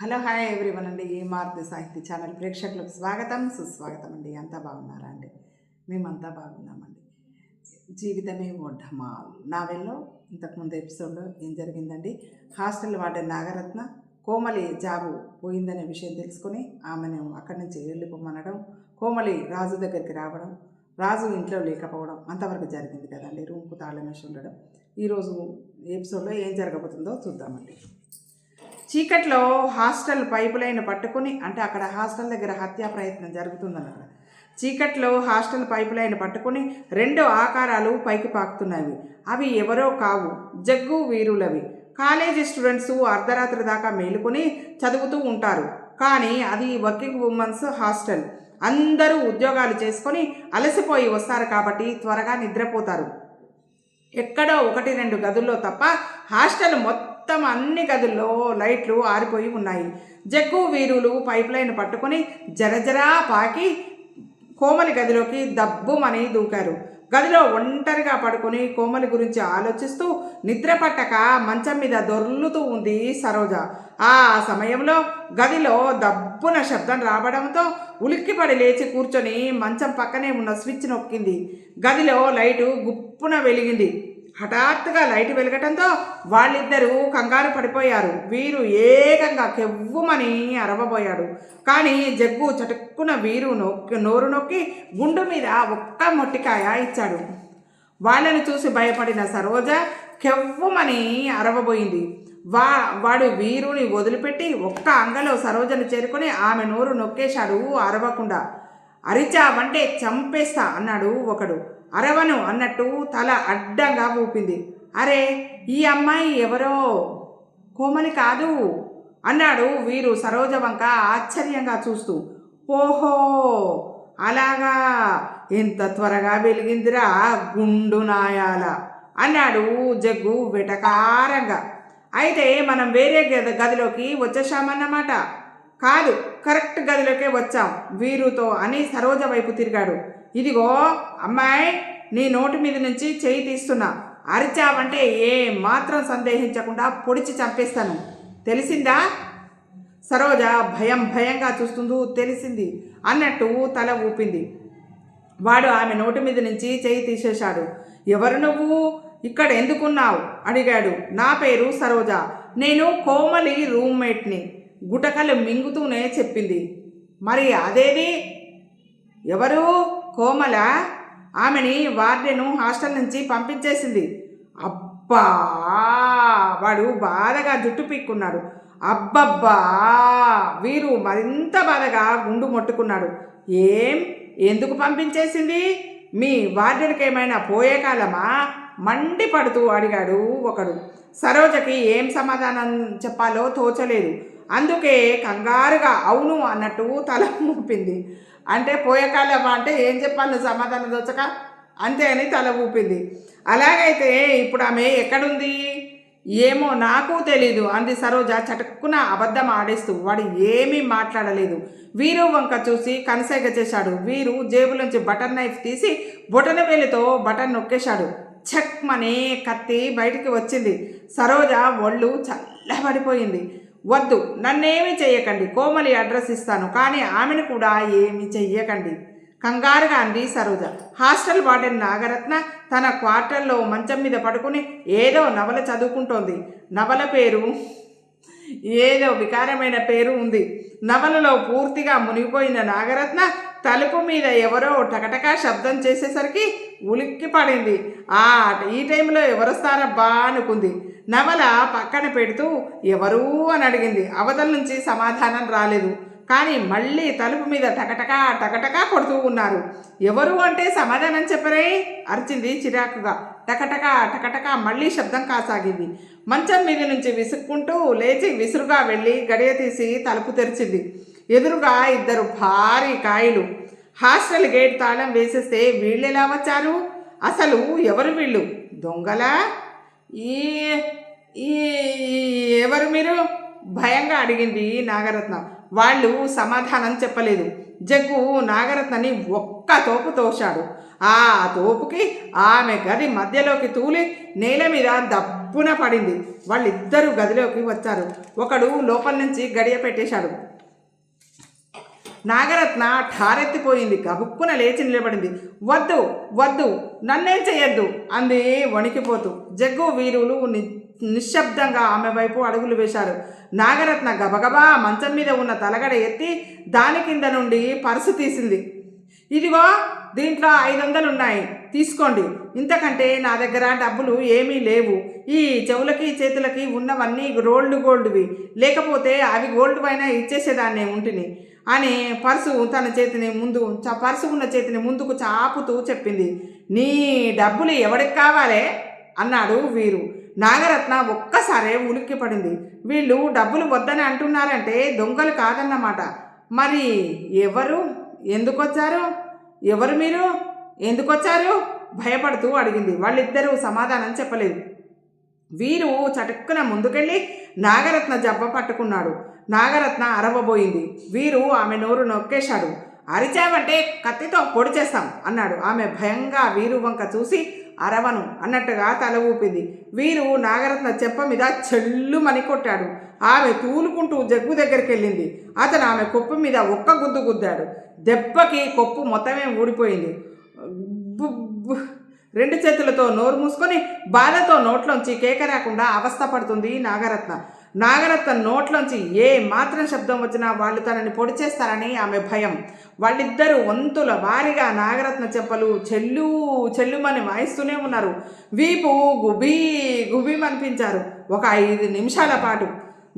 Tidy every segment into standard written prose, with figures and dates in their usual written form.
Hello hi everyone అండి. ఈ మారుతి సాహిత్య ఛానల్ ప్రేక్షకులకు స్వాగతం సుస్వాగతం అండి. అంతా బాగున్నారా అండి? మేమంతా బాగున్నామండి. జీవితమే ఓ ఢమాల్ నావెల్లో ఇంతకుముందు ఎపిసోడ్లో ఏం జరిగిందండి? Hostel warden Nagaratna Komali job పోయిందనే విషయం తెలుసుకొని ఆమెను అక్కడి నుంచి వెళ్ళిపోమనడం, కోమలి రాజు దగ్గరికి రావడం, రాజు ఇంట్లో లేకపోవడం అంతవరకు జరిగింది కదండి. రూమ్కు తాళం వేసి ఉండడం. ఈరోజు ఎపిసోడ్లో ఏం జరగబోతుందో చూద్దామండి. చీకట్లో హాస్టల్ పైపు లైన్ పట్టుకుని, అంటే అక్కడ హాస్టల్ దగ్గర హత్యా ప్రయత్నం జరుగుతుందన్నమాట. చీకట్లో హాస్టల్ పైపు లైన్ పట్టుకుని రెండు ఆకారాలు పైకి పాకుతున్నాయి. అవి ఎవరో కావు, జగ్గు వీరులవి. కాలేజీ స్టూడెంట్స్ అర్ధరాత్రి దాకా మేలుకొని చదువుతూ ఉంటారు. కానీ అది వర్కింగ్ ఉమెన్స్ హాస్టల్. అందరూ ఉద్యోగాలు చేసుకొని అలసిపోయి వస్తారు కాబట్టి త్వరగా నిద్రపోతారు. ఎక్కడో 1-2 గదుల్లో తప్ప హాస్టల్ మొత్తం అన్ని గదుల్లో లైట్లు ఆరిపోయి ఉన్నాయి. జగ్గు వీరులు పైప్ లైన్ పట్టుకొని జరజరా పాకి కోమలి గదిలోకి దబ్బుమని దూకారు. గదిలో ఒంటరిగా పడుకొని కోమలి గురించి ఆలోచిస్తూ నిద్ర పట్టక మంచం మీద దొర్లుతూ ఉంది సరోజ. ఆ సమయంలో గదిలో దబ్బున శబ్దం రావడంతో ఉలిక్కిపడి లేచి కూర్చొని మంచం పక్కనే ఉన్న స్విచ్ నొక్కింది. గదిలో లైటు గుప్పున వెలిగింది. హఠాత్తుగా లైట్ వెలగటంతో వాళ్ళిద్దరూ కంగారు పడిపోయారు. వీరు ఏకంగా కెవ్వుమని అరవబోయాడు. కానీ జగ్గు చటుక్కున వీరు నోరు నొక్కి గుండు మీద ఒక్క మొట్టికాయ ఇచ్చాడు. వాళ్ళని చూసి భయపడిన సరోజ కెవ్వుమని అరవబోయింది. వాడు వీరుని వదిలిపెట్టి ఒక్క అంగలో సరోజను చేరుకొని ఆమె నోరు నొక్కేశాడు అరవకుండా. అరిచావంటే చంపేస్తా అన్నాడు ఒకడు. అరవను అన్నట్టు తల అడ్డంగా ఊపింది. అరే, ఈ అమ్మాయి ఎవరో కోమలి కాదు అన్నాడు వీరు సరోజ వంక ఆశ్చర్యంగా చూస్తూ. ఓహో అలాగా, ఎంత త్వరగా వెలిగిందిరా గుండు నాయాల అన్నాడు జగ్గు వెటకారంగా. అయితే మనం వేరే గదిలోకి వచ్చేసామన్నమాట. కాదు, కరెక్ట్ గదిలోకే వచ్చాం వీరుతో అని సరోజ వైపు తిరిగాడు. ఇదిగో అమ్మాయి, నీ నోటి మీద నుంచి చెయ్యి తీస్తున్నా. అరిచావంటే ఏ మాత్రం సందేహించకుండా పొడిచి చంపేస్తాను, తెలిసిందా? సరోజ భయంగా చూస్తుందో తెలిసింది అన్నట్టు తల ఊపింది. వాడు ఆమె నోటి మీద నుంచి చెయ్యి తీసేశాడు. ఎవరు నువ్వు, ఇక్కడ ఎందుకున్నావు అడిగాడు. నా పేరు సరోజ, నేను కోమలి రూమ్మేట్ని గుటకలు మింగుతూనే చెప్పింది. మరి అదేది? ఎవరు? కోమల? ఆమెని వార్డెను హాస్టల్ నుంచి పంపించేసింది. అబ్బా! వాడు బాధగా జుట్టు పీక్కున్నాడు. అబ్బబ్బా! వీరు మరింత బాధగా గుండు మొట్టుకున్నాడు. ఎందుకు పంపించేసింది? మీ వార్డెన్కి ఏమైనా పోయే కాలమా? మండిపడుతూ అడిగాడు ఒకడు. సరోజకి ఏం సమాధానం చెప్పాలో తోచలేదు. అందుకే కంగారుగా అవును అన్నట్టు తల ఊపింది. అంటే పోయేకాలమా అంటే ఏం చెప్పాలి సమాధానం దొచ్చక, అంతే అని తల ఊపింది. అలాగైతే ఇప్పుడు ఆమె ఎక్కడుంది? ఏమో నాకు తెలీదు అంది సరోజ చటుక్కున అబద్ధం ఆడేస్తూ. వాడు ఏమీ మాట్లాడలేదు. వీరు వంక చూసి కనసైగ చేశాడు. వీరు జేబులోంచి బటన్ నైఫ్ తీసి బొటన వేలితో బటన్ నొక్కేశాడు. చెక్మని కత్తి బయటికి వచ్చింది. సరోజ ఒళ్ళు చల్లబడిపోయింది. వద్దు, నన్నేమీ చెయ్యకండి, కోమలి అడ్రస్ ఇస్తాను, కానీ ఆమెను కూడా ఏమీ చెయ్యకండి కంగారుగా అంది సరోజ. హాస్టల్ వార్డెన్ నాగరత్న తన క్వార్టర్లో మంచం మీద పడుకుని ఏదో నవల చదువుకుంటోంది. నవల పేరు ఏదో వికారమైన పేరు ఉంది. నవలలో పూర్తిగా మునిగిపోయిన నాగరత్న తలుపు మీద ఎవరో టకటకా శబ్దం చేసేసరికి ఉలిక్కి పడింది. ఈ టైంలో ఎవరొస్తారబ్బా అనుకుంది. నవల పక్కన పెడుతూ ఎవరు అని అడిగింది. అవతల నుంచి సమాధానం రాలేదు. కానీ మళ్ళీ తలుపు మీద టకటకా కొడుతూ ఉన్నారు. ఎవరు అంటే సమాధానం చెప్పరే అరిచింది చిరాకుగా. టకటకా మళ్ళీ శబ్దం కాసాగింది. మంచం మీద నుంచి విసుక్కుంటూ లేచి విసురుగా వెళ్ళి గడియ తీసి తలుపు తెరిచింది. ఎదురుగా 2 భారీ కాయలు. హాస్టల్ గేట్ తాళం వేసేస్తే వీళ్ళెలా వచ్చారు? అసలు ఎవరు వీళ్ళు? దొంగలా? ఎవరు మీరు? భయంగా అడిగింది నాగరత్న. వాళ్ళు సమాధానం చెప్పలేదు. జగ్గు నాగరత్నని ఒక్క తోపు తోశాడు. ఆ తోపుకి ఆమె గది మధ్యలోకి తూలి నేల మీద డబ్బున పడింది. వాళ్ళిద్దరూ గదిలోకి వచ్చారు. ఒకడు లోపల నుంచి గడియ పెట్టేశాడు. నాగరత్న ఠారెత్తిపోయింది. గబుక్కున లేచి నిలబడింది. వద్దు వద్దు, నన్నేం చెయ్యొద్దు అంది వణికిపోతూ. జగ్గు, వీరులు నిశ్శబ్దంగా ఆమె వైపు అడుగులు వేశారు. నాగరత్న గబగబా మంచం మీద ఉన్న తలగడ ఎత్తి దాని కింద నుండి పర్సు తీసింది. ఇదిగో, దీంట్లో 500 ఉన్నాయి, తీసుకోండి. ఇంతకంటే నా దగ్గర డబ్బులు ఏమీ లేవు. ఈ చెవులకి చేతులకి ఉన్నవన్నీ గోల్డ్వి, లేకపోతే అవి గోల్డ్ పైన ఇచ్చేసేదాన్నే ఉంటిని అని పర్సు ఉన్న చేతిని ముందుకు చాపుతూ చెప్పింది. నీ డబ్బులు ఎవరికి కావాలే అన్నాడు వీరు. నాగరత్న ఒక్కసారే ఉలిక్కిపడింది. వీళ్ళు డబ్బులు వద్దని అంటున్నారంటే దొంగలు కాదన్నమాట. మరి ఎందుకొచ్చారు? ఎవరు మీరు? ఎందుకొచ్చారు? భయపడుతూ అడిగింది. వాళ్ళిద్దరూ సమాధానం చెప్పలేదు. వీరు చటుక్కున ముందుకెళ్ళి నాగరత్న జబ్బ పట్టుకున్నాడు. నాగరత్న అరవబోయింది. వీరు ఆమె నోరు నొక్కేశాడు. అరిచావంటే కత్తితో పొడి చేస్తాం అన్నాడు. ఆమె భయంగా వీరు వంక చూసి అరవను అన్నట్టుగా తల ఊపింది. వీరు నాగరత్న చెంప మీద చెల్లుమని కొట్టాడు. ఆమె తూలుకుంటూ జగ్గు దగ్గరికి వెళ్ళింది. అతను ఆమె కొప్పు మీద ఒక్క గుద్దు గుద్దాడు. దెబ్బకి కొప్పు మొత్తమే ఊడిపోయింది. రెండు చేతులతో నోరు మూసుకొని బాధతో నోట్లోంచి కేక రాకుండా అవస్థ పడుతుంది నాగరత్న. నాగరత్న నోట్లోంచి ఏ మాత్రం శబ్దం వచ్చినా వాళ్ళు తనని పొడి చేస్తారని ఆమె భయం. వాళ్ళిద్దరూ వంతుల వారిగా నాగరత్న చెంపలు చెల్లుమని వాయిస్తూనే ఉన్నారు. వీపు గుబీమనిపించారు. ఒక 5 నిమిషాల పాటు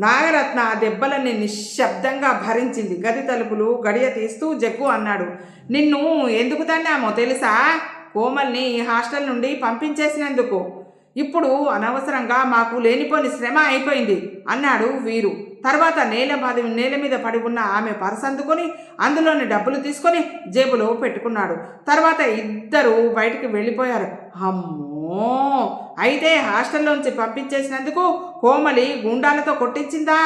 నాగరత్న ఆ దెబ్బలన్నీ నిశ్శబ్దంగా భరించింది. గది తలుపులు గడియ తీస్తూ జగ్గు అన్నాడు. నిన్ను ఎందుకు తన్నామో తెలుసా? కోమల్ని ఈ హాస్టల్ నుండి పంపించేసినందుకు. ఇప్పుడు అనవసరంగా మాకు లేనిపోని శ్రమ అయిపోయింది అన్నాడు వీరు. తర్వాత నేల మీద పడి ఉన్న ఆమె పర్స్ అందుకొని అందులోని డబ్బులు తీసుకొని జేబులో పెట్టుకున్నాడు. తర్వాత ఇద్దరు బయటికి వెళ్ళిపోయారు. అమ్మో, అయితే హాస్టల్లోంచి పంపించేసినందుకు కోమలి గుండాలతో కొట్టించిందా?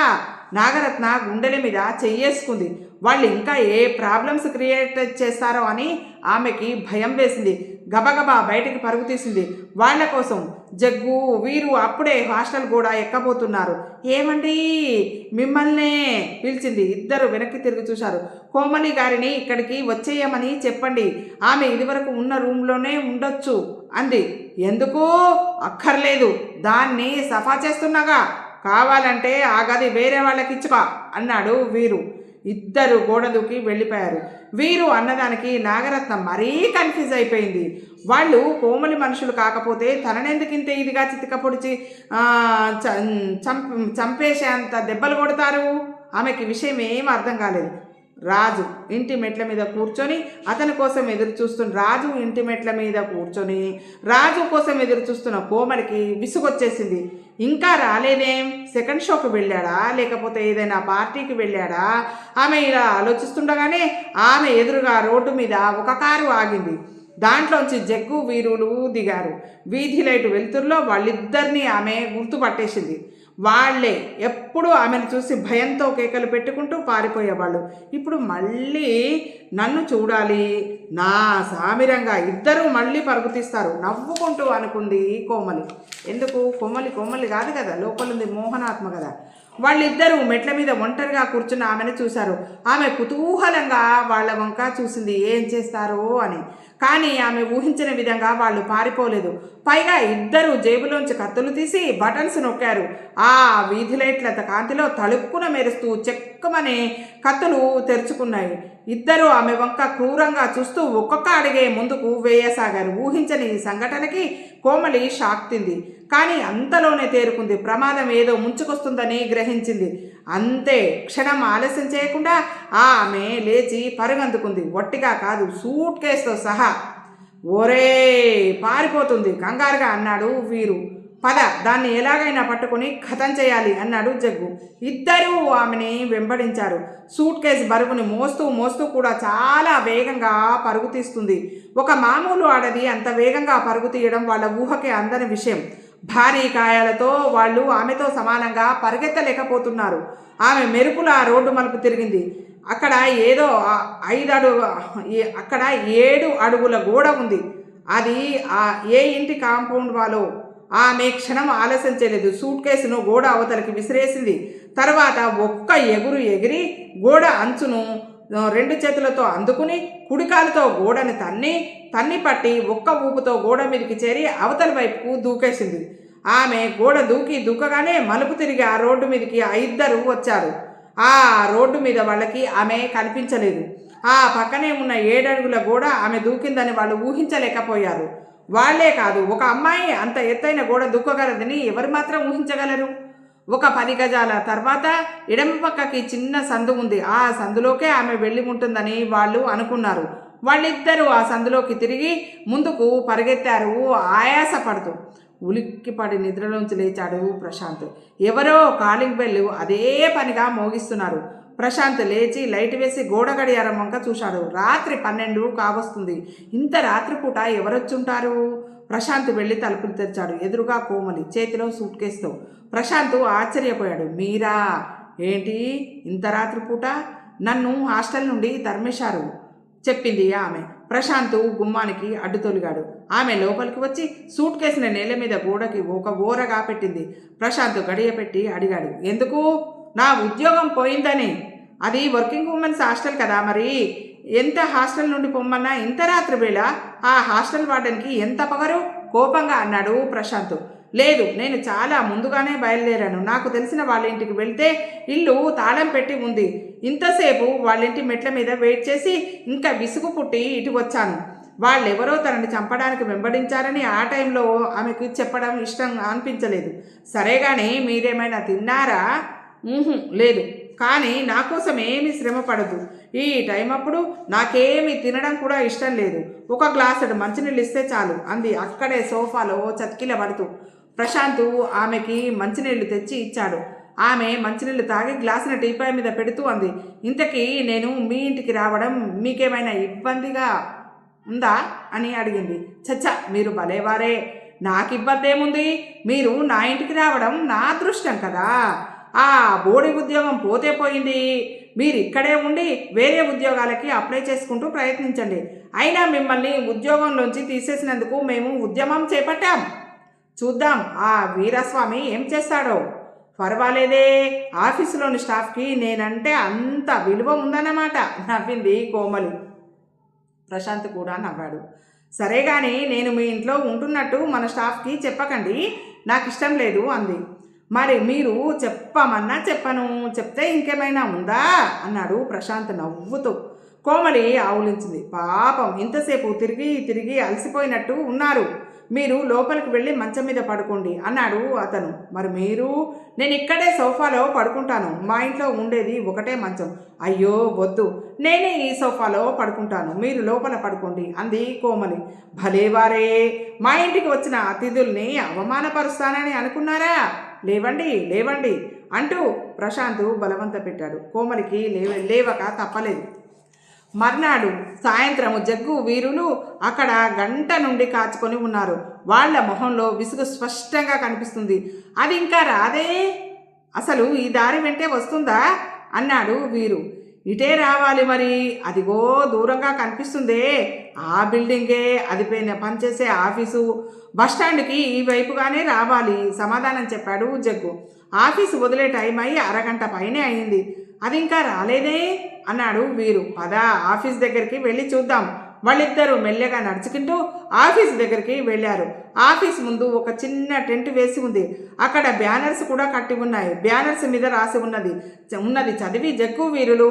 నాగరత్న గుండెల మీద చెయ్యేసుకుంది. వాళ్ళు ఇంకా ఏ ప్రాబ్లమ్స్ క్రియేట్ చేస్తారో అని ఆమెకి భయం వేసింది. గబగబా బయటికి పరుగు తీసింది. వాళ్ళ కోసం జగ్గు, వీరు అప్పుడే హాస్టల్ కూడా ఎక్కబోతున్నారు. ఏమండి, మిమ్మల్నే పిలిచింది. ఇద్దరు వెనక్కి తిరిగి చూశారు. కోమలి గారిని ఇక్కడికి వచ్చేయమని చెప్పండి, ఆమె ఇదివరకు ఉన్న రూమ్లోనే ఉండొచ్చు అంది. ఎందుకు? అక్కర్లేదు, దాన్ని సఫా చేస్తున్నాగా, కావాలంటే ఆ గది వేరే వాళ్ళకి ఇచ్చుకో అన్నాడు వీరు. ఇద్దరు గోడ దూకి వెళ్ళిపోయారు. వీరు అన్నదానికి నాగరత్న మరీ కన్ఫ్యూజ్ అయిపోయింది. వాళ్ళు కోమలి మనుషులు కాకపోతే తననెందుకింత ఇదిగా చితిక పొడిచి చంపేసేంత దెబ్బలు కొడతారు? ఆమెకి విషయం ఏం అర్థం కాలేదు. రాజు ఇంటి మెట్ల మీద కూర్చొని అతని కోసం ఎదురు చూస్తున్న కోమలికి విసుగొచ్చేసింది. ఇంకా రాలేదేం? సెకండ్ షోకి వెళ్ళాడా, లేకపోతే ఏదైనా పార్టీకి వెళ్ళాడా? ఆమె ఇలా ఆలోచిస్తుండగానే ఆమె ఎదురుగా రోడ్డు మీద ఒక కారు ఆగింది. దాంట్లోంచి జగ్గు, వీరులు దిగారు. వీధి లైటు వెలుతురులో వాళ్ళిద్దరినీ ఆమె గుర్తుపట్టేసింది. వాళ్లే ఎప్పుడూ ఆమెను చూసి భయంతో కేకలు పెట్టుకుంటూ పారిపోయేవాళ్ళు. ఇప్పుడు మళ్ళీ నన్ను చూడాలి, నా సామిరంగా ఇద్దరూ మళ్ళీ పరుగు తీస్తారు నవ్వుకుంటూ అనుకుంది కోమలి. ఎందుకు? కోమలి కాదు కదా, లోపలుంది మోహనాత్మ కదా. వాళ్ళిద్దరూ మెట్ల మీద ఒంటరిగా కూర్చున్న ఆమెను చూశారు. ఆమె కుతూహలంగా వాళ్ళ వంక చూసింది, ఏం చేస్తారో అని. కానీ ఆమె ఊహించిన విధంగా వాళ్ళు పారిపోలేదు. పైగా ఇద్దరు జేబులోంచి కత్తులు తీసి బటన్స్ నొక్కారు. ఆ వీధి లైట్ల కాంతిలో తలుపున మెరుస్తూ చెక్కమని కత్తులు తెరుచుకున్నాయి. ఇద్దరు ఆమె వంక క్రూరంగా చూస్తూ ఒక్కొక్క అడిగే ముందుకు వేయసాగారు. ఊహించని ఈ సంఘటనకి కోమలి షాక్ తింది. కానీ అంతలోనే తేరుకుంది. ప్రమాదం ఏదో ముంచుకొస్తుందని గ్రహించింది. అంతే, క్షణం ఆలస్యం చేయకుండా ఆమె లేచి పరుగందుకుంది. ఒట్టిగా కాదు, సూట్ కేసుతో సహా. ఓరే, పారిపోతుంది కంగారుగా అన్నాడు వీరు. పద, దాన్ని ఎలాగైనా పట్టుకుని ఖతం చేయాలి అన్నాడు జగ్గు. ఇద్దరూ ఆమెని వెంబడించారు. సూట్ కేసు బరువుని మోస్తూ కూడా చాలా వేగంగా పరుగు తీస్తుంది. ఒక మామూలు ఆడది అంత వేగంగా పరుగు తీయడం వాళ్ళ ఊహకే అందని విషయం. భారీ కాయాలతో వాళ్ళు ఆమెతో సమానంగా పరిగెత్తలేకపోతున్నారు. ఆమె మెరుపుల రోడ్డు మలుపు తిరిగింది. అక్కడ 7 అడుగుల గోడ ఉంది. అది ఏ ఇంటి కాంపౌండ్ వాలో ఆమె క్షణం ఆలస్యం చేయలేదు. సూట్ కేసును గోడ అవతలకి విసిరేసింది. తర్వాత ఒక్క ఎగురు ఎగిరి గోడ అంచును 2 చేతులతో అందుకుని కుడికాలుతో గోడని తన్ని పట్టి ఒక్క ఊపుతో గోడ మీదకి చేరి అవతల వైపుకు దూకేసింది. ఆమె గోడ దూకగానే మలుపు తిరిగి ఆ రోడ్డు మీదకి ఆ ఇద్దరు వచ్చారు. ఆ రోడ్డు మీద వాళ్ళకి ఆమె కనిపించలేదు. ఆ పక్కనే ఉన్న 7 అడుగుల గోడ ఆమె దూకిందని వాళ్ళు ఊహించలేకపోయారు. వాళ్లే కాదు, ఒక అమ్మాయి అంత ఎత్తైన గోడ దూకగలదని ఎవరు మాత్రం ఊహించగలరు? ఒక 10 గజాల తర్వాత ఎడమ పక్కకి చిన్న సందు ఉంది. ఆ సందులోకే ఆమె వెళ్ళి ఉంటుందని వాళ్ళు అనుకున్నారు. వాళ్ళిద్దరూ ఆ సందులోకి తిరిగి ముందుకు పరిగెత్తారు ఆయాసపడుతూ. ఉలిక్కిపడి నిద్రలోంచి లేచాడు ప్రశాంత్. ఎవరో కాలింగ్ బెల్ అదే పనిగా మోగిస్తున్నారు. ప్రశాంత్ లేచి లైట్ వేసి గోడ గడియారం వంక చూశాడు. రాత్రి 12 కావస్తుంది. ఇంత రాత్రిపూట ఎవరొచ్చుంటారు? ప్రశాంత్ వెళ్ళి తలుపులు తెరిచాడు. ఎదురుగా కోమలి, చేతిలో సూట్ కేసుతో. ప్రశాంత్ ఆశ్చర్యపోయాడు. మీరా? ఏంటి ఇంత రాత్రిపూట? నన్ను హాస్టల్ నుండి తరిమేశారు చెప్పింది ఆమె. ప్రశాంత్ గుమ్మానికి అడ్డు తొలిగాడు. ఆమె లోపలికి వచ్చి సూట్ కేసుని నేల మీద గోడకి ఒక ఓరగా పెట్టింది. ప్రశాంత్ గడియ పెట్టి అడిగాడు, ఎందుకు? నా ఉద్యోగం పోయిందని. అది వర్కింగ్ ఉమెన్స్ హాస్టల్ కదా, మరి ఎంత హాస్టల్ నుండి పొమ్మన్నా ఇంత రాత్రి వేళ ఆ హాస్టల్ వార్డెన్కి ఎంత పగరు? కోపంగా అన్నాడు ప్రశాంత్. లేదు, నేను చాలా ముందుగానే బయలుదేరాను. నాకు తెలిసిన వాళ్ళ ఇంటికి వెళ్తే ఇల్లు తాళం పెట్టి ఉంది. ఇంతసేపు వాళ్ళింటి మెట్ల మీద వెయిట్ చేసి ఇంకా విసుగు పుట్టి ఇటు వచ్చాను. వాళ్ళెవరో తనని చంపడానికి వెంబడించారని ఆ టైంలో ఆమెకు చెప్పడం ఇష్టం అనిపించలేదు. సరేగాని మీరేమైనా తిన్నారా? లేదు, కానీ నా కోసం ఏమీ శ్రమ పడదు. ఈ టైం అప్పుడు నాకేమీ తినడం కూడా ఇష్టం లేదు. ఒక గ్లాసుడు మంచినీళ్ళు ఇస్తే చాలు అంది అక్కడే సోఫాలో చతికిల పడుతూ. ప్రశాంత్ ఆమెకి మంచినీళ్లు తెచ్చి ఇచ్చాడు. ఆమె మంచినీళ్ళు తాగి గ్లాసుని టీపాయ్ మీద పెడుతూ అంది, ఇంతకీ నేను మీ ఇంటికి రావడం మీకేమైనా ఇబ్బందిగా ఉందా అని అడిగింది. చచ్చా, మీరు భలేవారే. నాకు ఇబ్బంది ఏముంది? మీరు నా ఇంటికి రావడం నా అదృష్టం కదా. ఆ బోడి ఉద్యోగం పోతే పోయింది. మీరు ఇక్కడే ఉండి వేరే ఉద్యోగాలకి అప్లై చేసుకుంటూ ప్రయత్నించండి. అయినా మిమ్మల్ని ఉద్యోగంలోంచి తీసేసినందుకు మేము ఉద్యమం చేపట్టాం. చూద్దాం ఆ వీరస్వామి ఏం చేస్తాడో. పర్వాలేదే, ఆఫీసులోని స్టాఫ్కి నేనంటే అంత విలువ ఉందన్నమాట నవ్వింది కోమలి. ప్రశాంత్ కూడా నవ్వాడు. సరే కానీ నేను మీ ఇంట్లో ఉంటున్నట్టు మన స్టాఫ్కి చెప్పకండి, నాకు ఇష్టం లేదు అంది. మరి మీరు చెప్పమన్నా చెప్పను, చెప్తే ఇంకేమైనా ఉందా అన్నాడు ప్రశాంత్ నవ్వుతూ. కోమలి ఆవులించింది. పాపం ఇంతసేపు తిరిగి తిరిగి అలసిపోయినట్టు ఉన్నారు. మీరు లోపలికి వెళ్ళి మంచం మీద పడుకోండి అన్నాడు అతను. మరి మీరు? నేను ఇక్కడే సోఫాలో పడుకుంటాను. మా ఇంట్లో ఉండేది ఒకటే మంచం. అయ్యో వద్దు, నేనే ఈ సోఫాలో పడుకుంటాను, మీరు లోపల పడుకోండి అంది కోమలి. భలేవారే, మా ఇంటికి వచ్చిన అతిథుల్ని అవమానపరుస్తానని అనుకున్నారా? లేవండి లేవండి అంటూ ప్రశాంత్ బలవంత పెట్టాడు. కోమలికి లేవక తప్పలేదు. మర్నాడు సాయంత్రము జగ్గు వీరులు అక్కడ గంట నుండి కాచుకొని ఉన్నారు. వాళ్ళ మొహంలో విసుగు స్పష్టంగా కనిపిస్తుంది. అది ఇంకా రాదే, అసలు ఈ దారి వెంటే వస్తుందా అన్నాడు వీరు. ఇటే రావాలి మరి, అదిగో దూరంగా కనిపిస్తుందే ఆ బిల్డింగే, అది పనిచేసే ఆఫీసు. బస్టాండ్కి ఈ వైపుగానే రావాలి సమాధానం చెప్పాడు జగ్గు. ఆఫీసు వదిలే టైం అయ్యి అరగంట పైనే అయింది, అది ఇంకా రాలేదే అన్నాడు వీరు. పద ఆఫీస్ దగ్గరికి వెళ్ళి చూద్దాం. వాళ్ళిద్దరూ మెల్లగా నడుచుకుంటూ ఆఫీస్ దగ్గరికి వెళ్ళారు. ఆఫీస్ ముందు ఒక చిన్న టెంట్ వేసి ఉంది. అక్కడ బ్యానర్స్ కూడా కట్టి ఉన్నాయి. బ్యానర్స్ మీద రాసి ఉన్నది చదివి జగ్గు వీరులు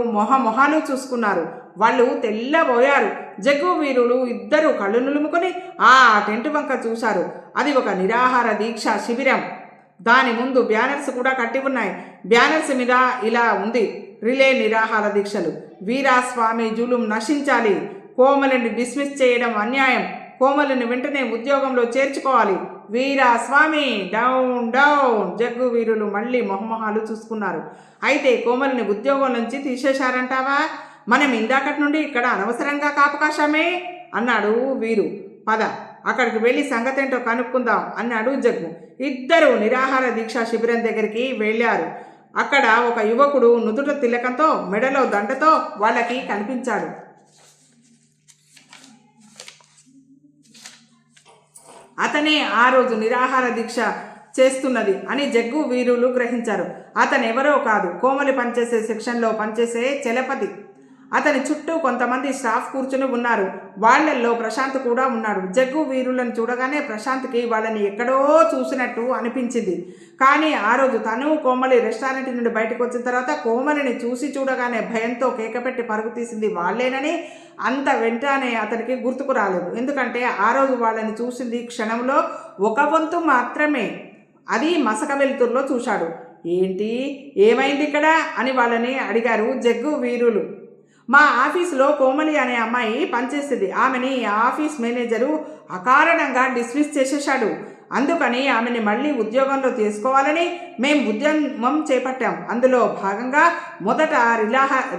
మొహాలు చూసుకున్నారు. వాళ్ళు తెల్లబోయారు. జగ్గు వీరులు ఇద్దరు కళ్ళు నులుముకొని ఆ టెంట్ వంక చూశారు. అది ఒక నిరాహార దీక్ష శిబిరం. దాని ముందు బ్యానర్స్ కూడా కట్టి ఉన్నాయి. బ్యానర్స్ మీద ఇలా ఉంది, రిలే నిరాహార దీక్షలు. వీరాస్వామి జులుం నశించాలి, కోమలిని డిస్మిస్ చేయడం అన్యాయం, కోమలిని వెంటనే ఉద్యోగంలో చేర్చుకోవాలి, వీరాస్వామి డౌన్ డౌన్. జగ్గు వీరులు మళ్ళీ మొహమొహాలు చూసుకున్నారు. అయితే కోమలిని ఉద్యోగం నుంచి తీసేశారంటావా? మనం ఇందాకటి నుండి ఇక్కడ అనవసరంగా కాపకాశమే అన్నాడు వీరు. పద అక్కడికి వెళ్ళి సంగతేంటో కనుక్కుందాం అన్నాడు జగ్గు. ఇద్దరు నిరాహార దీక్షా శిబిరం దగ్గరికి వెళ్ళారు. అక్కడ ఒక యువకుడు నుదుట తిలకంతో మెడలో దండతో వాళ్ళకి కనిపించాడు. అతనే ఆ రోజు నిరాహార దీక్ష చేస్తున్నది అని జగ్గు వీరులు గ్రహించారు. అతనెవరో కాదు, కోమలి పనిచేసే సెక్షన్లో పనిచేసే చలపతి. అతని చుట్టూ కొంతమంది స్టాఫ్ కూర్చుని ఉన్నారు. వాళ్ళల్లో ప్రశాంత్ కూడా ఉన్నాడు. జగ్గు వీరులను చూడగానే ప్రశాంత్కి వాళ్ళని ఎక్కడో చూసినట్టు అనిపించింది. కానీ ఆ రోజు తను కోమలి రెస్టారెంట్ నుండి బయటకు వచ్చిన తర్వాత కోమలిని చూడగానే భయంతో కేకపెట్టి పరుగు తీసింది వాళ్ళేనని అంత వెంటనే అతనికి గుర్తుకు రాలేదు. ఎందుకంటే ఆ రోజు వాళ్ళని చూసింది క్షణంలో ఒక వంతు మాత్రమే. అది మసక వెలుతురులో చూశాడు. ఏంటి, ఏమైంది ఇక్కడ అని వాళ్ళని అడిగారు జగ్గు వీరులు. మా ఆఫీసులో కోమలి అనే అమ్మాయి పనిచేస్తుంది. ఆమెని ఆఫీస్ మేనేజరు అకారణంగా డిస్మిస్ చేసేశాడు. అందుకని ఆమెని మళ్ళీ ఉద్యోగంలో తీసుకోవాలని మేము ఉద్యమం చేపట్టాం. అందులో భాగంగా మొదట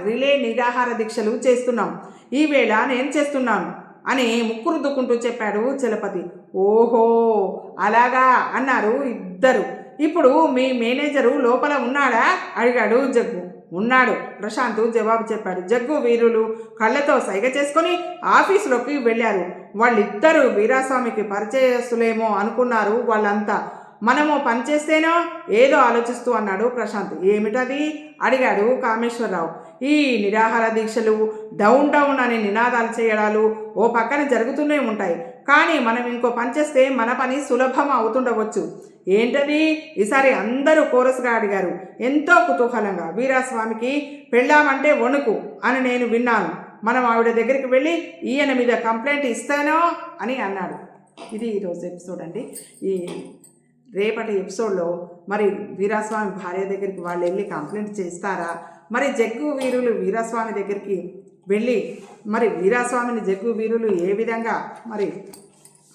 రిలే నిరాహార దీక్షలు చేస్తున్నాం. ఈవేళ నేను చేస్తున్నాను అని ముక్కు రుద్దుకుంటూ చెప్పాడు చలపతి. ఓహో అలాగా అన్నారు ఇద్దరు. ఇప్పుడు మీ మేనేజరు లోపల ఉన్నాడా అడిగాడు జగ్గు. ఉన్నాడు, ప్రశాంత్ జవాబు చెప్పాడు. జగ్గు వీరులు కళ్ళతో సైగ చేసుకొని ఆఫీసులోకి వెళ్ళారు. వాళ్ళిద్దరూ వీరాస్వామికి పరిచయస్తులేమో అనుకున్నారు వాళ్ళంతా. మనము పనిచేస్తేనో ఏదో ఆలోచిస్తూ అన్నాడు ప్రశాంత్. ఏమిటది అడిగాడు కామేశ్వరరావు. ఈ నిరాహార దీక్షలు, డౌన్ డౌన్ అనే నినాదాలు చేయడాలు ఓ పక్కన జరుగుతూనే ఉంటాయి. కానీ మనం ఇంకో పని చేస్తే మన పని సులభం అవుతుండవచ్చు. ఏంటది ఈసారి అందరూ కోరస్గా అడిగారు ఎంతో కుతూహలంగా. వీరాస్వామికి పెళ్ళామంటే వణుకు అని నేను విన్నాను. మనం ఆవిడ దగ్గరికి వెళ్ళి ఈయన మీద కంప్లైంట్ ఇస్తానో అని అన్నాడు. ఇది ఈరోజు ఎపిసోడ్ అండి. ఈ రేపటి ఎపిసోడ్లో మరి వీరాస్వామి భార్య దగ్గరికి వాళ్ళు వెళ్ళి కంప్లైంట్ చేస్తారా, మరి జగ్గు వీరులు వీరాస్వామి దగ్గరికి వెళ్ళి మరి వీరాస్వామిని జగ్గు వీరులు ఏ విధంగా మరి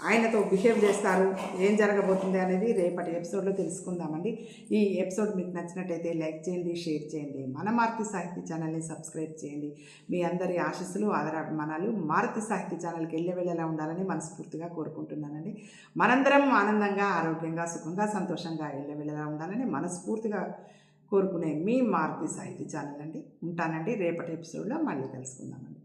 ఆయనతో బిహేవ్ చేస్తారు, ఏం జరగబోతుంది అనేది రేపటి ఎపిసోడ్లో తెలుసుకుందామండి. ఈ ఎపిసోడ్ మీకు నచ్చినట్టయితే లైక్ చేయండి, షేర్ చేయండి, మన మారుతి సాహిత్య ఛానల్ని సబ్స్క్రైబ్ చేయండి. మీ అందరి ఆశీస్సులు ఆదరాభిమానాలు మారుతి సాహిత్య ఛానల్కి వెళ్ళేలా ఉండాలని మనస్ఫూర్తిగా కోరుకుంటున్నానండి. మనందరం ఆనందంగా, ఆరోగ్యంగా, సుఖంగా, సంతోషంగా వెళ్ళేలా ఉండాలని మనస్ఫూర్తిగా కోరుకునే మీ మారుతి సాహిత్య ఛానల్ అండి. ఉంటానండి. రేపటి ఎపిసోడ్లో మళ్ళీ కలుసుకుందామండి.